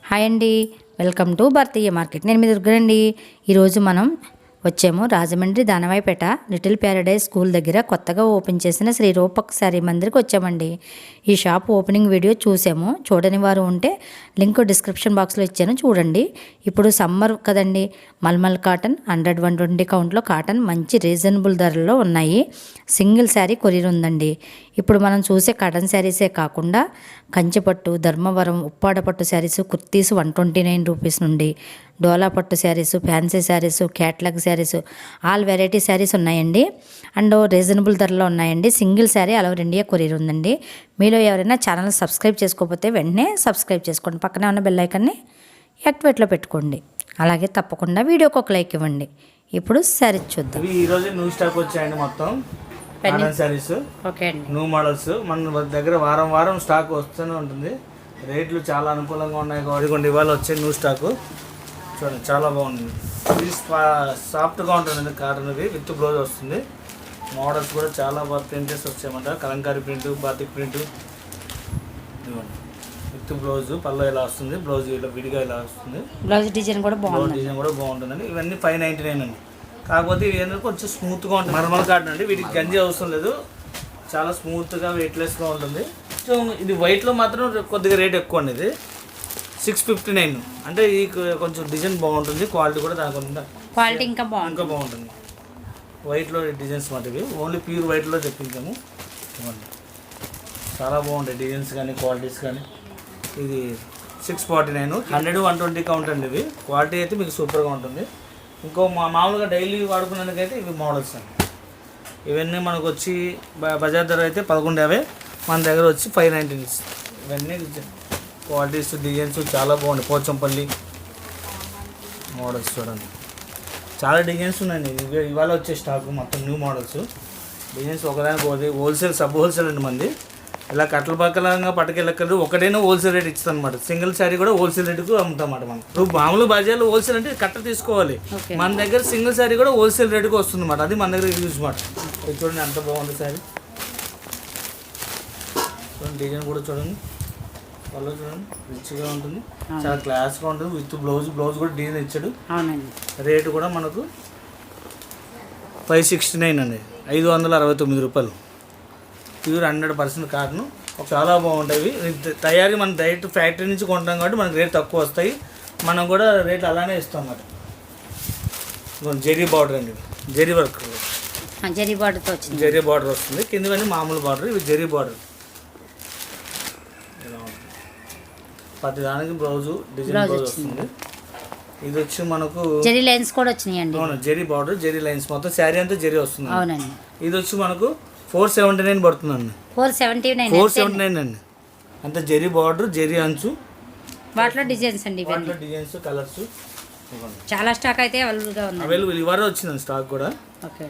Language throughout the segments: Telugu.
హాయ్ అండి, వెల్కమ్ టు భారతీయ మార్కెట్. నేను మీ దగ్గరండి. ఈరోజు మనం వచ్చాము Rajahmundry Danavaipeta little Paradise school దగ్గర కొత్తగా ఓపెన్ చేసిన శ్రీ రూపక్ శారీ మందిర్కి వచ్చామండి. ఈ షాప్ ఓపెనింగ్ వీడియో చూసాము. చూడని వారు ఉంటే లింక్ డిస్క్రిప్షన్ బాక్స్లో ఇచ్చాను, చూడండి. ఇప్పుడు సమ్మర్ కదండి, మల్మల్ కాటన్ 100-120 కౌంట్లో కాటన్ మంచి రీజనబుల్ ధరల్లో ఉన్నాయి. సింగిల్ శారీ కొరియర్ ఉందండి. ఇప్పుడు మనం చూసే కాటన్ శారీసే కాకుండా కంచిపట్టు, ధర్మవరం, ఉప్పాడ పట్టు శారీస్, కుర్తీస్ 129 రూపీస్ నుండి, డోలా పట్టు saris, fancy saris, catalogue saris, all variety saris ఉన్నాయండి. అండ్ రీజనబుల్ ధరలో ఉన్నాయండి. Single sari all over India courier ఉందండి. మీలో ఎవరైనా ఛానల్ సబ్స్క్రైబ్ చేసుకోకపోతే వెంటనే సబ్స్క్రైబ్ చేసుకోండి. పక్కనే ఉన్న బెల్ ఐకాన్ని యాక్టివేట్లో పెట్టుకోండి. అలాగే తప్పకుండా వీడియోకి ఒక లైక్ ఇవ్వండి. ఇప్పుడు శారీస్ చూద్దాం. ఈరోజు న్యూ స్టాక్ వచ్చాయండి. మొత్తం శారీస్ ఓకే అండి, న్యూ మోడల్స్ మన దగ్గర వారం వారం స్టాక్ వస్తూనే ఉంటుంది. రేట్లు చాలా అనుకూలంగా ఉన్నాయి కాబట్టి ఇవాళ వచ్చే న్యూ స్టాక్ చూడండి, చాలా బాగుంది. ఇది సాఫ్ట్గా ఉంటుందండి కాటన్. ఇది విత్ బ్లౌజ్ వస్తుంది. మోడల్స్ కూడా చాలా బాగా ప్రింటెస్ వచ్చాయన్నమాట. Kalamkari print, batik print, with blouse. పళ్ళు ఇలా వస్తుంది, బ్లౌజ్ ఇలా విడిగా ఇలా వస్తుంది. బ్లౌజ్ డిజైన్ కూడా బాగుంటుందండి. ఇవన్నీ 599 అండి. కాకపోతే ఇవి ఏంటంటే కొంచెం స్మూత్గా ఉంటుంది. మరమల్ కాటన్ అండి. వీటికి గంజి అవసరం లేదు. చాలా స్మూత్గా వెయిట్లెస్గా ఉంటుంది. సో ఇది వైట్లో మాత్రం కొద్దిగా రేట్ ఎక్కువ అండి. ఇది 659. అంటే ఈ కొంచెం డిజైన్ బాగుంటుంది. క్వాలిటీ కూడా దానికి క్వాలిటీ ఇంకా బాగుంటుంది. వైట్లో డిజైన్స్ మాట ఇవి. ఓన్లీ ప్యూర్ వైట్లో చెప్పించాము. చాలా బాగుంటాయి డిజైన్స్ కానీ క్వాలిటీస్ కానీ. ఇది 649, 100-120 కౌంట్ అండి. ఇవి క్వాలిటీ అయితే మీకు సూపర్గా ఉంటుంది. ఇంకో మామూలుగా డైలీ వాడుకునేందుకైతే ఇవి మోడల్స్ అండి. ఇవన్నీ మనకు వచ్చి బజార్ ధర అయితే 1150, మన దగ్గర వచ్చి 599. ఇవన్నీ క్వాలిటీస్, డిజైన్స్ చాలా బాగుంటాయి. పోచంపల్లి మోడల్స్ చూడండి, చాలా డిజైన్స్ ఉన్నాయండి. ఇవాళ వచ్చే స్టాక్ మొత్తం న్యూ మోడల్స్. డిజైన్స్ ఒకదానికి ఒకటి. హోల్సేల్, సబ్ హోల్సేల్ అండి మంది. ఇలా కట్టల పక్కలంగా పట్టుకెళ్ళక్కర్లేదు. ఒకటైనా హోల్సేల్ రేట్ ఇస్తాం అనమాట. సింగిల్ శారీ కూడా హోల్సేల్ రేటుకు అమ్ముతాం అన్నమాట. మనం ఇప్పుడు మామూలు బజార్లో హోల్సేల్ అంటే కట్ట తీసుకోవాలి. మన దగ్గర సింగిల్ శారీ కూడా హోల్సేల్ రేటుకు వస్తుంది అన్నమాట. అది మన దగ్గర యూజ్ మాట. చూడండి ఎంత బాగుంది శారీ. చూడండి డిజైన్ కూడా చూడండి, వాళ్ళు చూడండి రిచ్గా ఉంటుంది. చాలా క్లాస్గా ఉంటుంది. విత్ బ్లౌజ్ కూడా డిజైన్ ఇచ్చాడు. రేటు కూడా మనకు 569 అండి, 569 రూపాయలు. Pure 100% cotton. చాలా బాగుంటాయి. తయారీ మనం డైరెక్ట్ ఫ్యాక్టరీ నుంచి కొంటాం కాబట్టి మనకి రేట్ తక్కువ వస్తాయి. మనం కూడా రేట్ అలానే ఇస్తాం అన్నమాట. జెరీ బార్డర్ అండి, జెరీ వర్క్, జెరీ బార్డర్తో వచ్చింది. జెరీ బార్డర్ వస్తుంది. కిందవన్నీ మామూలు బార్డర్, ఇవి జెరీ బార్డర్. ప్రతి దానికి బ్లౌజ్ డిజైన్ బ్లౌజ్ వస్తుంది. ఇది వచ్చి మనకు జెరీ లైన్స్ కూడా వచ్చినాయండి. అవును, జెరీ బార్డర్, జెరీ లైన్స్, మొత్తం శారీ అంతా జెరీ వస్తుంది. అవునండి. ఇది వచ్చి మనకు 479 పడుతుందండి. 479 అండి. అంత జెరీ బార్డర్, జెరీ అంచు, వాటిలో డిజైన్స్ అండి. వాటిలో డిజైన్స్, కలర్స్ చాలా స్టాక్ అయితే అవైలబుల్ ఇవాళ వచ్చిందండి స్టాక్ కూడా. ఓకే,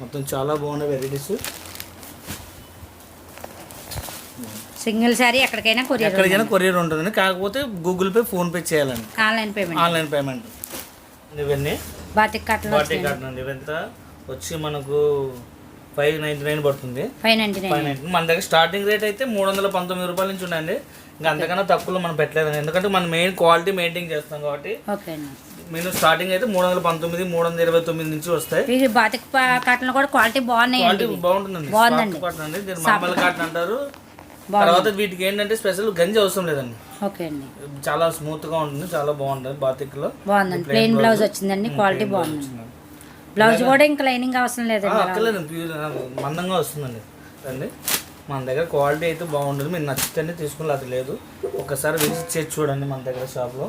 మొత్తం చాలా బాగున్నాయి వెరైటీస్. సింగిల్ శారీ ఎక్కడికైనా కొరియర్ ఉంటుందండి. కాకపోతే గూగుల్ పే, ఫోన్పే చేయాలండి. Online payment. ఇవన్నీ బాటిక్ కాటన్ అండి. ఇవంతా వచ్చి మనకు 599 పడుతుంది. 599. మన దగ్గర స్టార్టింగ్ రేట్ అయితే 319 రూపాయల నుంచి ఉన్నాయండి. ఇంకా అంతకన్నా తక్కువలో మనం పెట్టలేదండి. ఎందుకంటే మనం మెయిన్ క్వాలిటీ మెయింటైన్ చేస్తాం కాబట్టి. మేము స్టార్టింగ్ అయితే 319, 329 నుంచి వస్తాయి. బాటిక్ కాటన్ కూడా క్వాలిటీ బాగుంటుందండి. మామూలు కాటన్ అంటారు. తర్వాత వీటికి ఏంటంటే స్పెషల్ గంజి అవసరం లేదండి. చాలా స్మూత్ గా ఉంటుంది, చాలా బాగుంటుంది. బాతిక్ లో ప్లెయిన్ బ్లౌజ్ వచ్చిందండి. క్వాలిటీ బాగుంది. బ్లౌజ్ కూడా ఇంకా లైనింగ్ అవసరం లేదండి. ప్యూర్ మందంగా వస్తుందండి. అండి మన దగ్గర క్వాలిటీ అయితే బాగుంటుంది. మీరు నచ్చితేనే తీసుకుని అది లేదు. ఒకసారి విజిట్ చేసి చూడండి మన దగ్గర షాప్లో,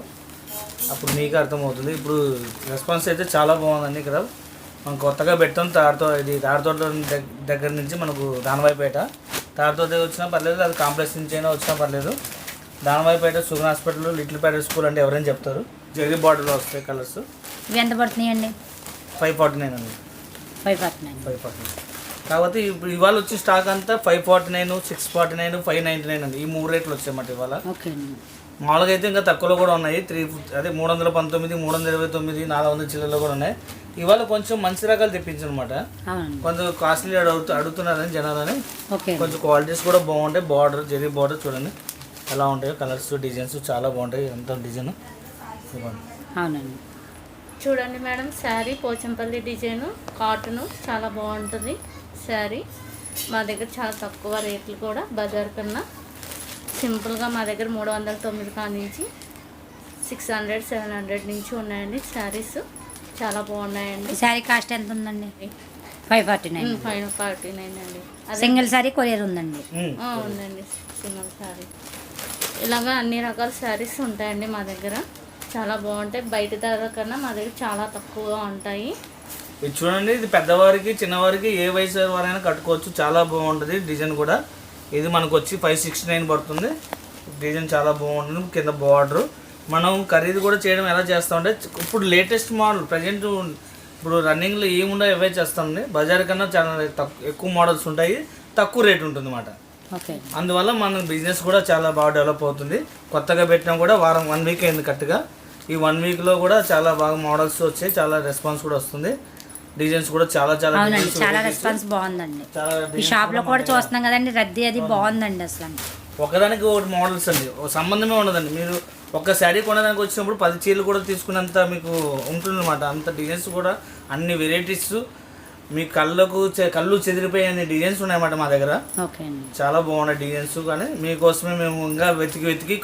అప్పుడు మీకు అర్థమవుతుంది. ఇప్పుడు రెస్పాన్స్ అయితే చాలా బాగుందండి. ఇక్కడ మనం కొత్తగా పెట్టాం. తాడితోట దగ్గర నుంచి మనకు దానవాయిపేట. తాడితోట వచ్చినా పర్లేదు, అది కాంప్లెక్స్ నుంచి అయినా వచ్చినా పర్లేదు. Danavaipeta Sugan hospital, little Paradise school అంటే ఎవరైనా చెప్తారు. జెరీ బార్డర్లో వస్తాయి కలర్స్. ఇవి ఎంత పడుతున్నాయండి? 549 అండి. 549. కాబట్టి ఇప్పుడు ఇవాళ వచ్చి స్టాక్ అంతా 549, 649, 599 అండి. ఈ 3 రేట్లు వచ్చాయన్నమాట ఇవాళ. మామూలుగా అయితే ఇంకా తక్కువలో కూడా ఉన్నాయి. 319, 329, 400 చిల్లర్లో కూడా ఉన్నాయి. ఇవాళ కొంచెం మంచి రకాలు తెప్పించనమాట. కొంచెం కాస్ట్లీ అడుగుతున్నారని జనాలని. కొంచెం క్వాలిటీస్ కూడా బాగుంటాయి. బార్డర్, జెరీ బార్డర్ చూడండి, ఎలా ఉంటాయో కలర్స్ డిజైన్స్ చాలా బాగుంటాయి. ఎంత డిజైన్ అవునండి. చూడండి madam, sari Pochampally design cotton చాలా బాగుంటుంది శారీ. మా దగ్గర చాలా తక్కువ రేట్లు కూడా బజార్ కన్నా. సింపుల్గా మా దగ్గర 309 కానించి 600, 700 నుంచి ఉన్నాయండి శారీస్. చాలా బాగున్నాయండి. శారీ కాస్ట్ ఎంత ఉందండి? 549. 549 అండి. సింగిల్ శారీ కొరియర్ ఉందండి. ఉందండి సింగిల్ శారీ. ఇలాగా అన్ని రకాల శారీస్ ఉంటాయండి మా దగ్గర. చాలా బాగుంటాయి. బయట ధర కన్నా మా దగ్గర చాలా తక్కువగా ఉంటాయి. ఇది చూడండి, ఇది పెద్దవారికి చిన్నవారికి ఏ వయసు వారైనా కట్టుకోవచ్చు. చాలా బాగుంటుంది డిజైన్ కూడా. ఇది మనకు వచ్చి 569 పడుతుంది. డిజైన్ చాలా బాగుంటుంది. కింద బార్డర్. మనం ఖరీదు కూడా చేయడం ఎలా చేస్తామంటే ఇప్పుడు లేటెస్ట్ మోడల్ ప్రజెంట్ ఇప్పుడు రన్నింగ్లో ఏముండో అవే చేస్తామండి. బజార్ కన్నా చాలా ఎక్కువ మోడల్స్ ఉంటాయి, తక్కువ రేట్ ఉంటుంది అన్నమాట. అందువల్ల మన బిజినెస్ కూడా చాలా బాగా డెవలప్ అవుతుంది. కొత్తగా పెట్టినా కూడా 1 వీక్ అయింది కరెక్ట్గా. ఈ 1 వీక్లో కూడా చాలా బాగా మోడల్స్ వచ్చాయి. చాలా రెస్పాన్స్ కూడా వస్తుంది. డిజైన్స్ కూడా చాలా చాలా చాలా రెస్పాన్స్ బాగుందండి. ఈ షాప్ లో కూడా చూస్తున్నాం కదండి, రద్దీ అది బాగుందండి. అసలు ఒకదానికి ఒకటి మోడల్స్ అండి, సంబంధమే ఉండదండి. మీరు ఒక శారీ కొనడానికి వచ్చినప్పుడు 10 చీరలు కూడా తీసుకున్నంత మీకు ఉంటుందన్నమాట. అంత డిజైన్స్ కూడా అన్ని వెరైటీస్ మీ కళ్ళు చెదిరిపోయే డిజైన్స్ ఉన్నాయన్నమాట మా దగ్గర. చాలా బాగున్నాయి డిజైన్స్. కానీ మీకోసమే మేము ఇంకా వెతికి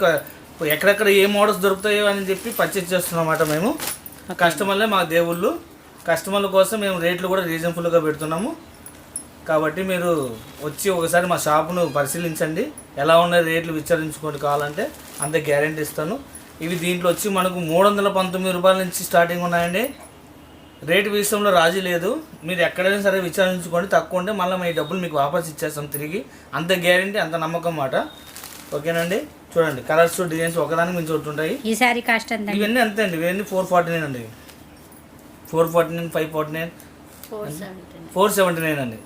ఎక్కడెక్కడ ఏ మోడల్స్ దొరుకుతాయో అని చెప్పి పర్చేజ్ చేస్తున్నాం అన్నమాట. మేము కస్టమర్లే మా దేవుళ్ళు. కస్టమర్ల కోసం మేము రేట్లు కూడా రీజనబుల్గా పెడుతున్నాము. కాబట్టి మీరు వచ్చి ఒకసారి మా షాపును పరిశీలించండి. ఎలా ఉన్నాయి రేట్లు విచారించుకోండి. కావాలంటే అంత గ్యారెంటీ ఇస్తాను. ఇవి దీంట్లో వచ్చి మనకు 319 రూపాయల నుంచి స్టార్టింగ్ ఉన్నాయండి. రేటు విషయంలో రాజీ లేదు. మీరు ఎక్కడైనా సరే విచారించుకోండి. తక్కువ ఉంటే మళ్ళీ మీ డబ్బులు మీకు వాపస్ ఇచ్చేస్తాం తిరిగి. అంత గ్యారెంటీ, అంత నమ్మకం మాట. ఓకేనండి. చూడండి, కలర్స్ డిజైన్స్ ఒకదానికి మించి ఒకటి ఉంటాయి. ఈ సారీ కాస్ట్ ఎంత? ఇవన్నీ అంతే అండి. ఇవన్నీ 449 అండి. 449, 549, 479 అండి.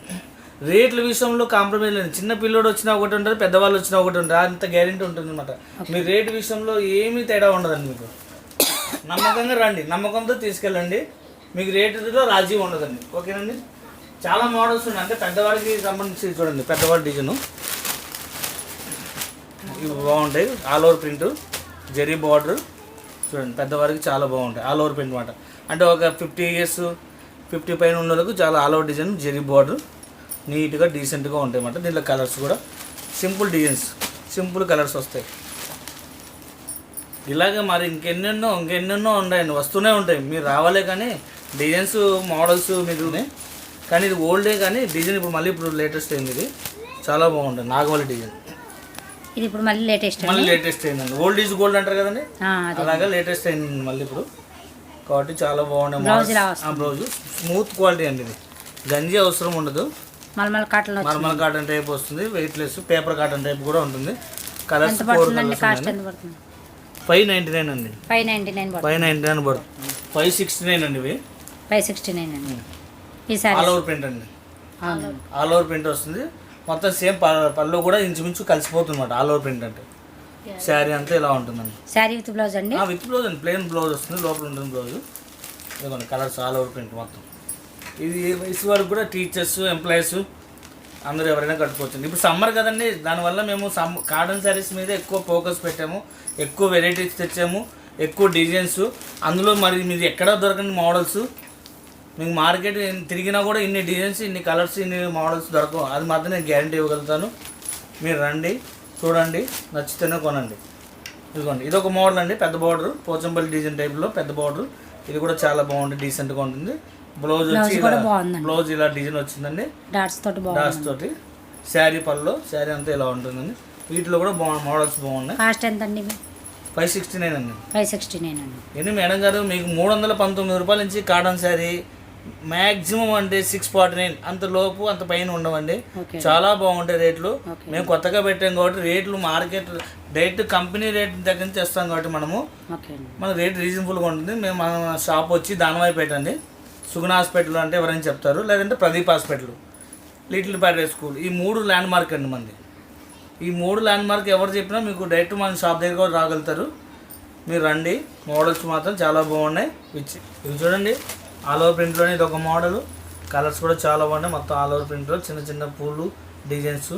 రేట్ల విషయంలో కాంప్రమైజ్ లేదు. చిన్న పిల్లోడు వచ్చినా ఒకటి ఉంటుంది, పెద్దవాళ్ళు వచ్చినా ఒకటి ఉంటుంది. అంత గ్యారెంటీ ఉంటుంది అనమాట. మీ రేటు విషయంలో ఏమీ తేడా ఉండదండి. మీకు నమ్మకంగా రండి, నమ్మకంతో తీసుకెళ్ళండి. మీకు రేటులో రాజీ ఉండదండి. ఓకేనండి. చాలా మోడల్స్ ఉన్నాయి. అంటే పెద్దవాళ్ళకి సంబంధించి చూడండి, పెద్దవాళ్ళ డిజైను ఇవి బాగుంటాయి. All over print, zari border చూడండి. పెద్దవారికి చాలా బాగుంటాయి. ఆల్ ఓవర్ ప్రింట్ అనమాట. అంటే ఒక 50 years 50 పైన ఉన్న వాళ్ళకు చాలా all over design, zari border నీట్గా డీసెంట్గా ఉంటాయి అన్నమాట. దీంట్లో కలర్స్ కూడా సింపుల్ డిజైన్స్, సింపుల్ కలర్స్ వస్తాయి. ఇలాగే మరి ఇంకెన్నెన్నో ఉన్నాయండి, వస్తూనే ఉంటాయి. మీరు రావాలే కానీ డిజైన్స్ మోడల్స్ మీకు. కానీ ఇది ఓల్డే కానీ డిజైన్ ఇప్పుడు లేటెస్ట్ అయింది. ఇది చాలా బాగుంటుంది. నాగవల్లి డిజైన్ ఇది ఇప్పుడు మళ్ళీ లేటెస్ట్ అయిందండి. ఓల్డ్ ఈజ్ గోల్డ్ అంటారు కదండి, అలాగే లేటెస్ట్ అయింది మళ్ళీ ఇప్పుడు. కాబట్టి చాలా బాగుంది. బ్లౌజ్ స్మూత్ క్వాలిటీ అండి. ఇది గంజి అవసరం ఉండదు. మల్మల్ కాటన్ టైప్ వస్తుంది. వెయిట్లెస్ పేపర్ కాటన్ టైప్ కూడా ఉంటుంది. కలర్స్ 599 అండి. 599 పడుతుంది. 569 అండి. ఇవి 569 అండి. ఆల్ ఓవర్ ప్రింట్ అండి. ఆల్ ఓవర్ ప్రింట్ వస్తుంది. మొత్తం సేమ్ పళ్ళు కూడా ఇంచుమించు కలిసిపోతుంది అన్నమాట. ఆల్ ఓవర్ ప్రింట్ అంటే శారీ అంతా ఇలా ఉంటుందండి. శారీ విత్ బ్లౌజ్ అండి. విత్ బ్లౌజ్ అండి. ప్లెయిన్ బ్లౌజ్ వస్తుంది. లోపల ఉంటుంది బ్లౌజ్. ఇదిగోండి కలర్స్ ఆల్ ఓవర్ ప్రింట్ మొత్తం. ఇది వయసు వరకు కూడా టీచర్స్, ఎంప్లాయీస్ అందరూ ఎవరైనా కట్టుకోవచ్చు. ఇప్పుడు సమ్మర్ కదండి, దానివల్ల మేము కాటన్ శారీస్ మీద ఎక్కువ ఫోకస్ పెట్టాము. ఎక్కువ వెరైటీస్ తెచ్చాము, ఎక్కువ డిజైన్స్. అందులో మరి మీరు ఎక్కడ దొరకని మోడల్స్. మీకు మార్కెట్ తిరిగినా కూడా ఇన్ని డిజైన్స్, ఇన్ని కలర్స్, ఇన్ని మోడల్స్ దొరకవు. అది మాత్రం నేను గ్యారంటీ ఇవ్వగలుగుతాను. మీరు రండి, చూడండి, నచ్చితేనే కొనండి. ఇదిగోండి, ఇది ఒక మోడల్ అండి. పెద్ద బార్డర్, పోచంపల్లి డిజైన్ టైప్లో పెద్ద బార్డర్. ఇది కూడా చాలా బాగుంటుంది, డీసెంట్గా ఉంటుంది. బ్లౌజ్ వచ్చి బ్లౌజ్ ఇలా డిజైన్ వచ్చిందండి, డాట్స్ తోటి. శారీ పళ్ళు, శారీ అంతా ఇలా ఉంటుందండి. వీటిలో కూడా మోడల్స్ బాగున్నాయి. కాస్ట్ ఎంత అండి? 569 అండి. 569 అండి. ఏంటి మేడం గారు, మీకు 319 రూపాయల నుంచి కాటన్ శారీ మ్యాక్సిమం అంటే 649 అంత లోపు అంత పైన ఉండవండి. చాలా బాగుంటాయి రేట్లు. మేము కొత్తగా పెట్టాం కాబట్టి రేట్లు మార్కెట్ డైరెక్ట్ కంపెనీ రేట్ దగ్గర నుంచి తెస్తాం కాబట్టి మన రేట్ రీజనబుల్గా ఉంటుంది. మేము మన షాప్ వచ్చి దానవాయిపేట అండి. సుగుణ హాస్పిటల్ అంటే ఎవరైనా చెప్తారు, లేదంటే Pradeep hospital, little Paradise school. ఈ 3 ల్యాండ్ మార్క్ అండి మంది. ఈ 3 ల్యాండ్ మార్క్ ఎవరు చెప్పినా మీకు డైరెక్ట్ మన షాప్ దగ్గర కూడా రాగలుగుతారు. మీరు రండి. మోడల్స్ మాత్రం చాలా బాగున్నాయి. ఇవి చూడండి, ఆల్ ఓవర్ ప్రింట్లోనే ఇది ఒక మోడల్. కలర్స్ కూడా చాలా బాగున్నాయి. మొత్తం ఆల్ ఓవర్ ప్రింట్లో చిన్న చిన్న పూలు, డిజైన్స్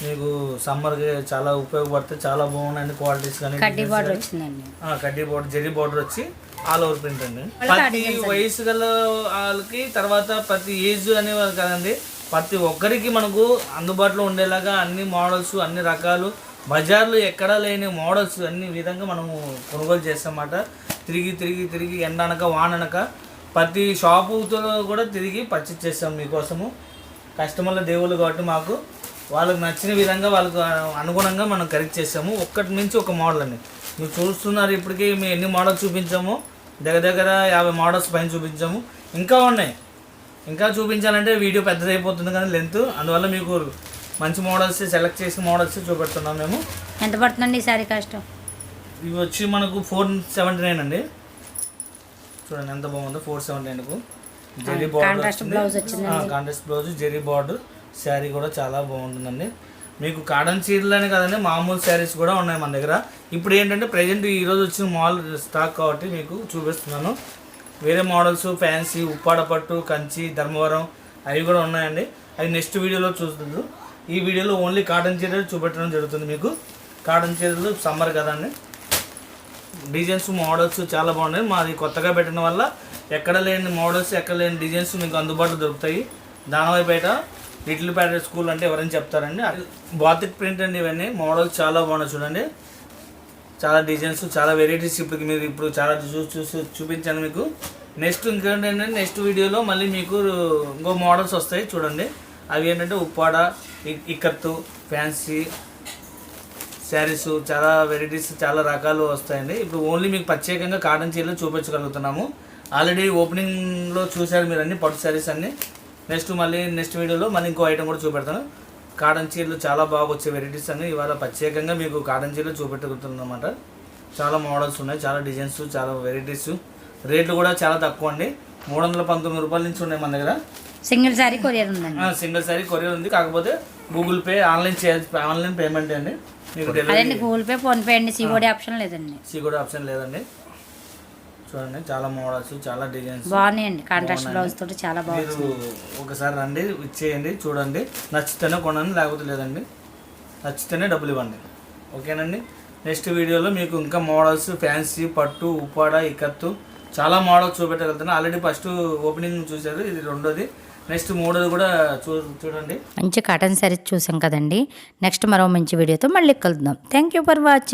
మీకు సమ్మర్కి చాలా ఉపయోగపడితే చాలా బాగున్నాయండి. క్వాలిటీస్ కానీ కడ్డీ బార్డర్ వచ్చిందండి. కడ్డీ బార్డర్ జరీ బార్డర్ వచ్చి ఆల్ ఓవర్ ప్రింట్ అండి. ప్రతి వయసు గల వాళ్ళకి తర్వాత ప్రతి ఏజ్ అనేవారు కదండి, ప్రతి ఒక్కరికి మనకు అందుబాటులో ఉండేలాగా అన్ని మోడల్స్ అన్ని రకాలు బజార్లో ఎక్కడా లేని మోడల్స్ అన్ని విధంగా మనము కొనుగోలు చేస్తామన్నమాట. తిరిగి తిరిగి తిరిగి ఎండనక వాననక ప్రతి షాపుతో కూడా తిరిగి పర్చేస్ చేస్తాం మీకోసము. కస్టమర్ల దేవుళ్ళు కాబట్టి మాకు వాళ్ళకి నచ్చిన విధంగా వాళ్ళకు అనుగుణంగా మనం కరెక్ట్ చేస్తాము. ఒక్కటి నుంచి ఒక మోడల్ అండి. మీరు చూస్తున్నారు ఇప్పటికీ మేము ఎన్ని మోడల్స్ చూపించాము, దగ్గర 50 మోడల్స్ పైన చూపించాము. ఇంకా ఉన్నాయి, ఇంకా చూపించాలంటే వీడియో పెద్దదైపోతుంది కానీ లెంత్, అందువల్ల మీకు మంచి మోడల్స్ సెలెక్ట్ చేసిన మోడల్స్ చూపెడుతున్నాం మేము. ఎంత పడుతుందండి ఈ సారీ కాస్ట్? ఇవి వచ్చి మనకు 479 అండి. చూడండి ఎంత బాగుందో, 479కు zari border contrast blouse zari border sari కూడా చాలా బాగుంటుందండి. మీకు కాటన్ చీరలని కదండి, మామూలు శారీస్ కూడా ఉన్నాయి మన దగ్గర. ఇప్పుడు ఏంటంటే ప్రజెంట్ ఈరోజు వచ్చిన మాల్ స్టాక్ కాబట్టి మీకు చూపిస్తున్నాను. వేరే మోడల్స్ ఫ్యాన్సీ ఉప్పాడ పట్టు కంచి ధర్మవరం అవి కూడా ఉన్నాయండి. అవి నెక్స్ట్ వీడియోలో చూస్తుంది. ఈ వీడియోలో ఓన్లీ కాటన్ చీరలు చూపెట్టడం జరుగుతుంది. మీకు కాటన్ చీరలు సమ్మర్ కదండి, డిజైన్స్ మోడల్స్ చాలా బాగున్నాయి. మాది కొత్తగా పెట్టిన వల్ల ఎక్కడ లేని మోడల్స్ ఎక్కడ లేని డిజైన్స్ మీకు అందుబాటులో దొరుకుతాయి. దానవాయిపేట లిటిల్ ప్యారడైస్ స్కూల్ అంటే ఎవరైనా చెప్తారండి. బాతిక్ ప్రింట్ అండి, ఇవన్నీ మోడల్స్ చాలా బాగున్నాయి. చూడండి చాలా డిజైన్స్ చాలా వెరైటీస్ ఇప్పటికి మీరు ఇప్పుడు చాలా చూపించాను మీకు. నెక్స్ట్ ఇంకేంటంటే నెక్స్ట్ వీడియోలో మళ్ళీ మీకు ఇంకో మోడల్స్ వస్తాయి చూడండి. అవి ఏంటంటే ఉప్పాడ ఇక్కత్తు ఫ్యాన్సీ శారీస్ చాలా వెరైటీస్ చాలా రకాలు వస్తాయండి. ఇప్పుడు ఓన్లీ మీకు ప్రత్యేకంగా కాటన్ చీరలు చూపించగలుగుతున్నాము. ఆల్రెడీ ఓపెనింగ్లో చూశారు మీరు అన్ని పట్టు శారీస్ అన్నీ. నెక్స్ట్ వీడియోలో మళ్ళీ ఇంకో ఐటమ్ కూడా చూపెడతాను. కాటన్ చీరలు చాలా బాగా వచ్చే వెరైటీస్ అన్ని ఇవాళ ప్రత్యేకంగా మీకు కాటన్ చీరలు చూపెట్టుకుంటున్నాను అనమాట. చాలా మోడల్స్ ఉన్నాయి, చాలా డిజైన్స్, చాలా వెరైటీస్. రేట్లు కూడా చాలా తక్కువ అండి. 319 రూపాయల నుంచి ఉన్నాయి మన దగ్గర. సింగిల్ శారీ కొరియర్ ఉందండి. సింగిల్ శారీ కొరియర్ ఉంది, కాకపోతే గూగుల్ పే ఆన్లైన్ పేమెంట్ అండి. మీకు అదండి గూగుల్ పే ఫోన్ పే అండి. సిఓడి ఆప్షన్ లేదండి. సిఓడి ఆప్షన్ లేదండి. చూడండి చాలా మోడల్స్ చాలా డిజైన్స్ బాగున్నాయండి. కాంట్రాస్ట్ బ్లౌజ్ తోటి చాలా బాగుంది. మీరు ఒకసారి రండి, ఇచ్చేయండి, చూడండి, నచ్చితేనే కొనండి, లేకపోతే లేదండి. నచ్చితేనే డబ్బులు ఇవ్వండి. ఓకేనండి. నెక్స్ట్ వీడియోలో మీకు ఇంకా మోడల్స్ ఫ్యాన్సీ పట్టు ఉప్పాడ ఇక్కత్తు చాలా మోడల్స్ చూపెట్టగలుగుతాను. ఆల్రెడీ ఫస్ట్ ఓపెనింగ్ చూశారు, ఇది రెండోది. నెక్స్ట్ మూడోది కూడా చూడండి. మంచి కాటన్ శారీస్ చూసాం కదండి. నెక్స్ట్ మరో మంచి వీడియోతో మళ్ళీ కలుద్దాం. Thank you for watching.